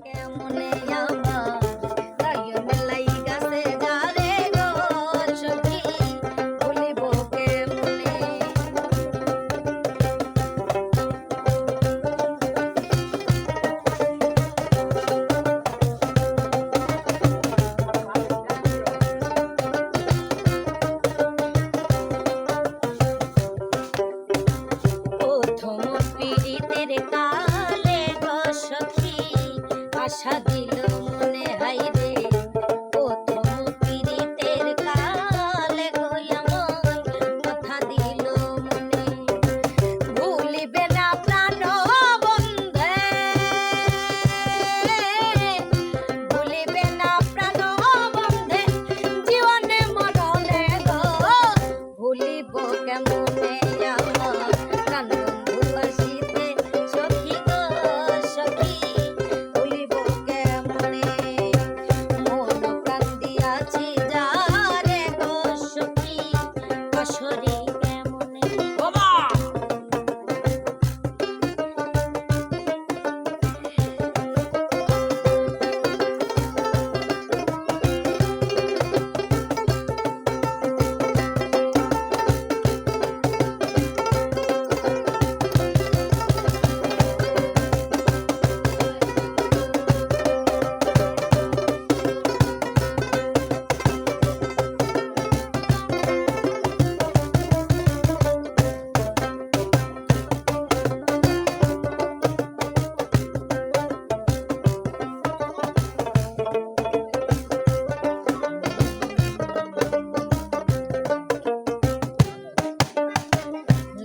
কেমনে আমার নয়ন লাইগাছে যারে গো সখী ভুলিব কেমনে প্রথম পীড়িতের কালে গো সখী আশা দিল মনে হাইরে প্রথম পীড়িতের কালে গো আমায় কথা দিল মনে ভুলিবে না প্রাণ বন্ধে ভুলিবে না প্রাণ বন্ধে জীবনে মরণে গো ভুলিব কেমনে আমার প্রাণ বন্ধু আসিতে সখী গো সখী ভুলিব কেমনে মন প্রাণ দিয়াছি যারে গো সখী আসরে কেমনে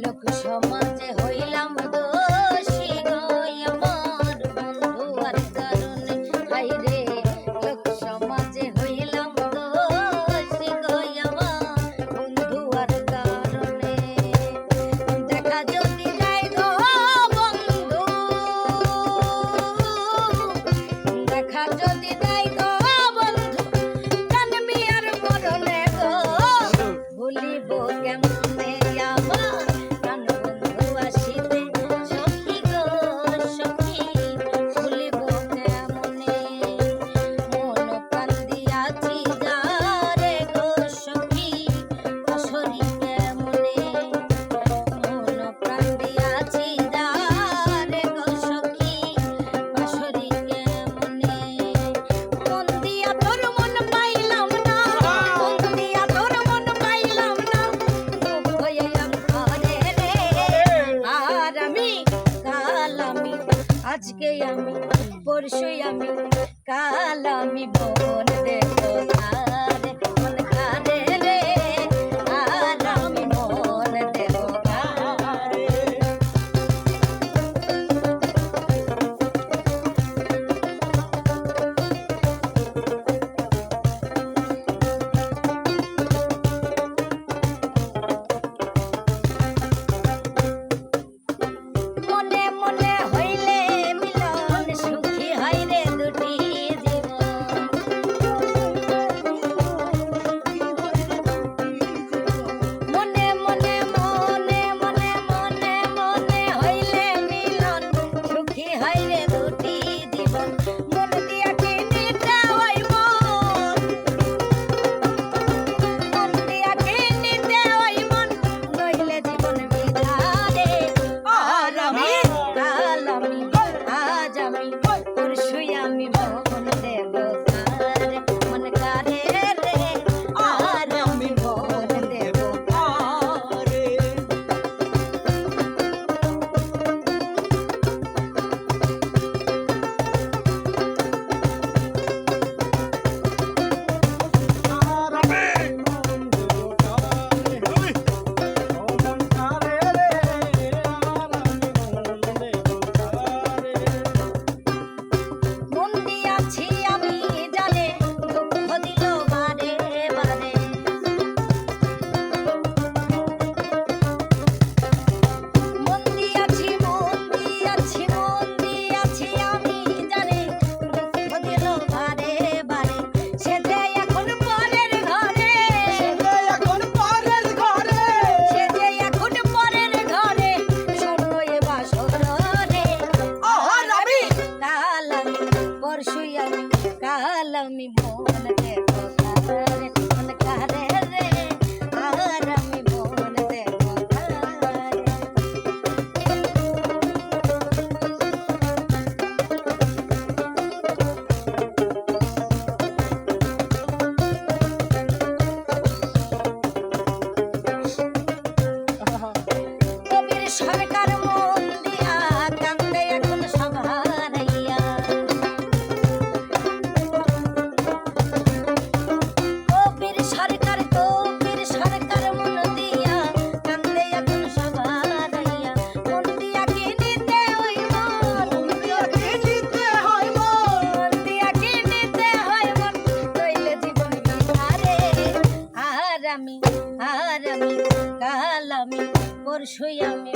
লোক সমাজে হইলাম দোষী গো আমার বন্ধু আর কারণে হাইরে লোক সমাজে হইলাম দোষী গো আমার বন্ধু আর কারণে দেখা যদি যায় গো বন্ধু দেখা যদি যায় গো বন্ধু কানমি আর মরণে গো ভুলিব কেমনে আমার প্রাণ বন্ধু আসিতে সখী গো সখী ভুলিব কেমনে মন প্রাণ দিয়াছি যারে গো সখী আসরি কেমনে মন প্রাণ দিয়াছি যারে গো সখী আসরি কেমনে মন দিয়া তোর মন পাইলাম না মন দিয়া তোর মন পাইলাম না হয়ে ঘরে রে আর আমি কাল আমি আজকে আমি পরশুই আমি কাল আমি মন দেব তারে মন কারে রে আর আমি মন দেব তারে মনে মনে হইলে মিলন সুখী হয় রে দুটি জীবন মনে মনে মনে মনে মনে মনে হইলে মিলন সুখী হয় রে দুটি জীবন মন দিয়া কিনিতে ওই মন দিয়া কিনিতে ওই মন নইলে জীবন বিধারে আর আমি কাল আমি আজ আমি পরশুই আমি মন দেব তারে মন কারে রে আর আমি মন দেব তারে মন দিয়াছি পরশুই আমি কাল আমি মন দেব কারে মন কারে রে আর আমি মন দেব কারে কবির সরকার মন দিয়া কান্দে এখন সভারাইয়া কবির সরকার মন দিয়া কান্দে এখন সভারাইয়া মন দিয়া কি নিতে হইব মন দিয়া কি নিতে হইব মন দিয়া কি নিতে হইব নইলে জীবন বিধারে আর আমি কাল আমি পরশুই আমি